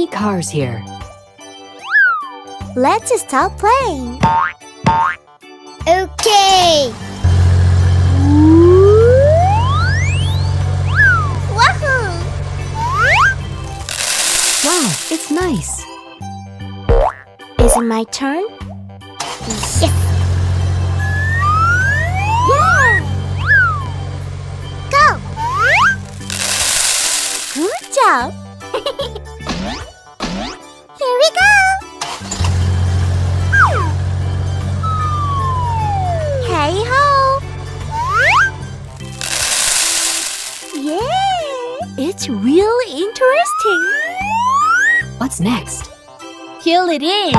many cars here. Let's start playing. Okay. Wahoo! Wow, it's nice. Is it my turn? Yes! Yeah! Go! Good job! Here we go! Hey ho! Yeah! It's really interesting! What's next? Here it is!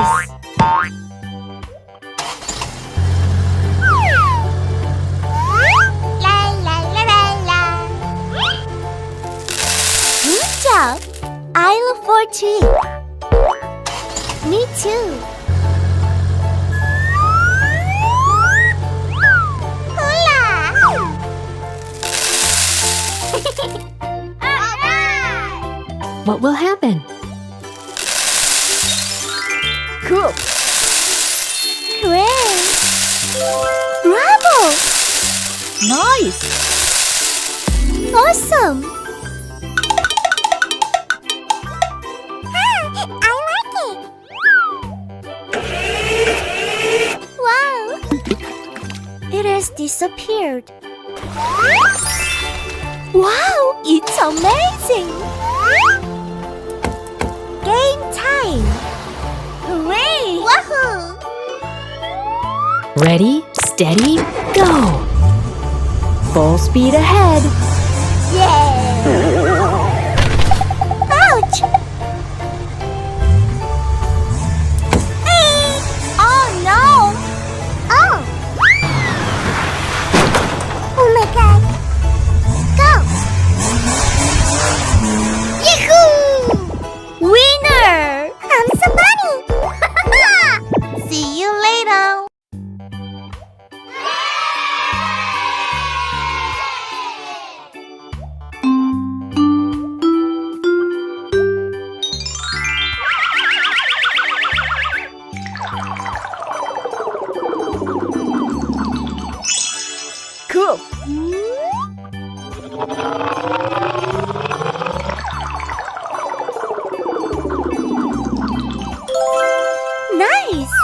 La la la la la! Good job! I look forward to it. Me too. Hola! Alright! What will happen? Cool! Hooray! Bravo! Nice! Awesome! I like it! Wow! It has disappeared. Wow! It's amazing! Game time! Hooray! Wahoo! Ready, steady, go! Full speed ahead. Yeah! Ouch! Hey! Oh no! Oh! Oh my god! Go! Yahoo! Winner! I'm somebody! See you later! Cool! Nice!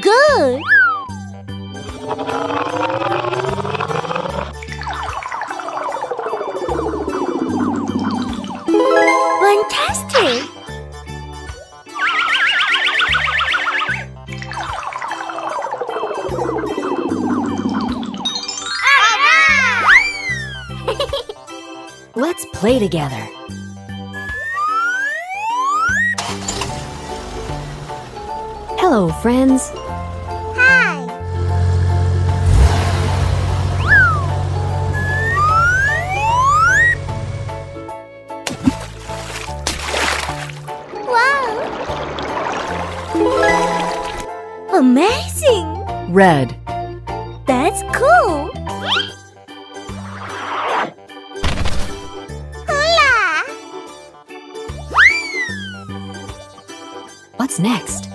Good! Fantastic! Let's play together. Hello, friends. Hi! Wow! Amazing! Red. That's cool! Hola! What's next?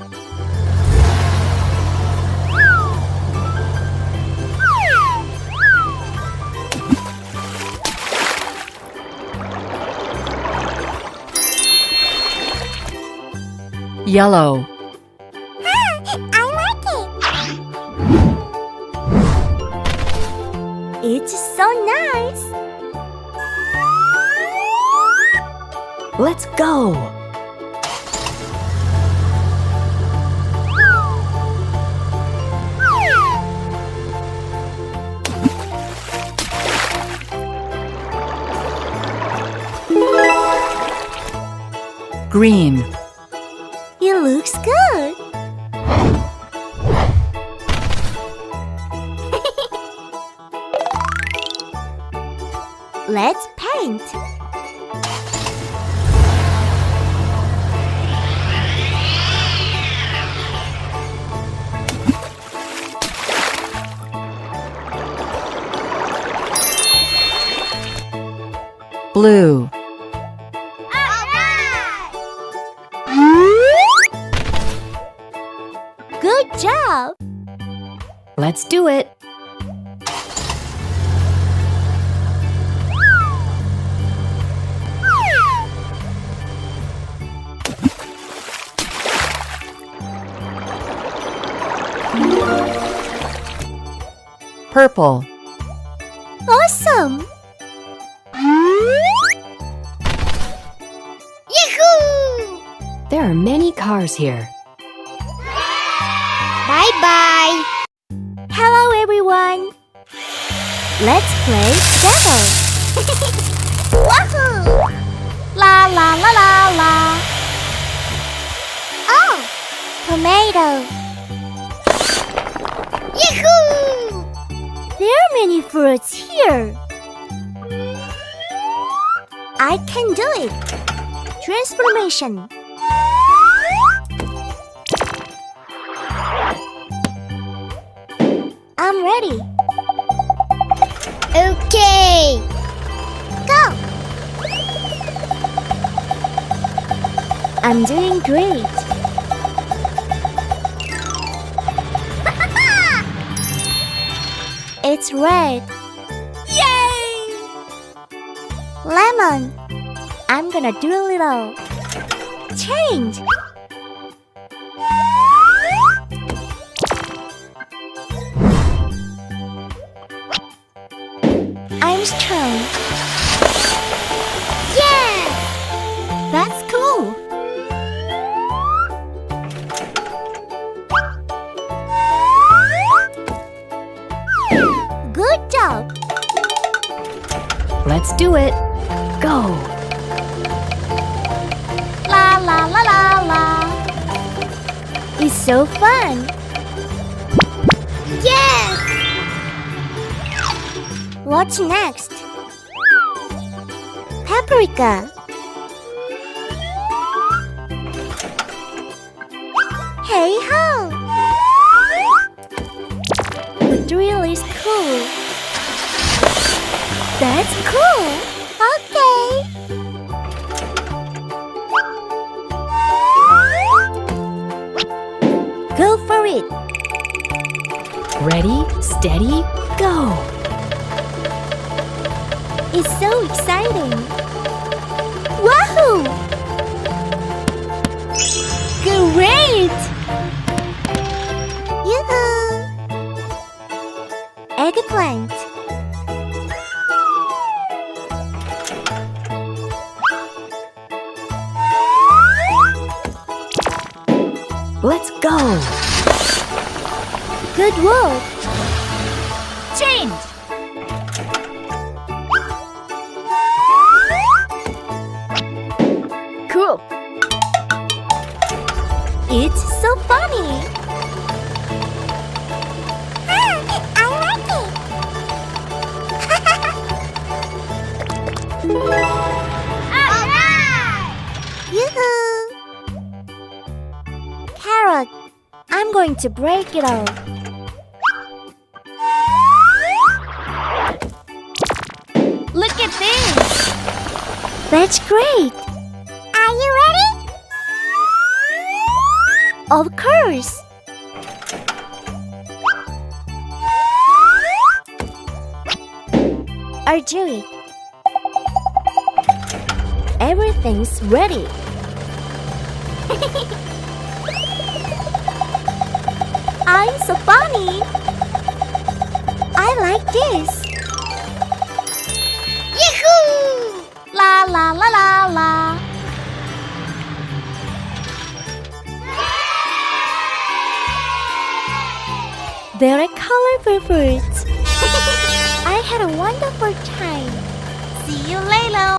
Yellow. I like it! It's so nice! Let's go. Green. It looks good! Let's paint! Blue. Good job! Let's do it. Purple. Awesome! Yahoo! There are many cars here. Bye-bye! Hello, everyone! Let's play together! Wahoo! La la la la la! Oh! Tomato! Yahoo! There are many fruits here! I can do it! Transformation! I'm ready. Okay. Go. I'm doing great. It's red. Yay! Lemon. I'm gonna do a little change. I'm strong. Yeah! That's cool. Good job. Let's do it. Go. La la la la la. It's so fun. Yes! What's next? Paprika. Hey ho! The drill is cool. That's cool. Okay. Go for it. Ready, steady, go. It's so exciting! Wahoo! Great! Yoo-hoo! Eggplant. Let's go. Good work! Change. Cool! It's so funny! I like it! Alright! Yoo-hoo! Carrot! I'm going to break it all. Look at this! That's great! Are you ready? Of course! I'll do it. Everything's ready. I'm so funny! I like this! Yahoo! La la la la la! Very colorful fruits! I had a wonderful time! See you later!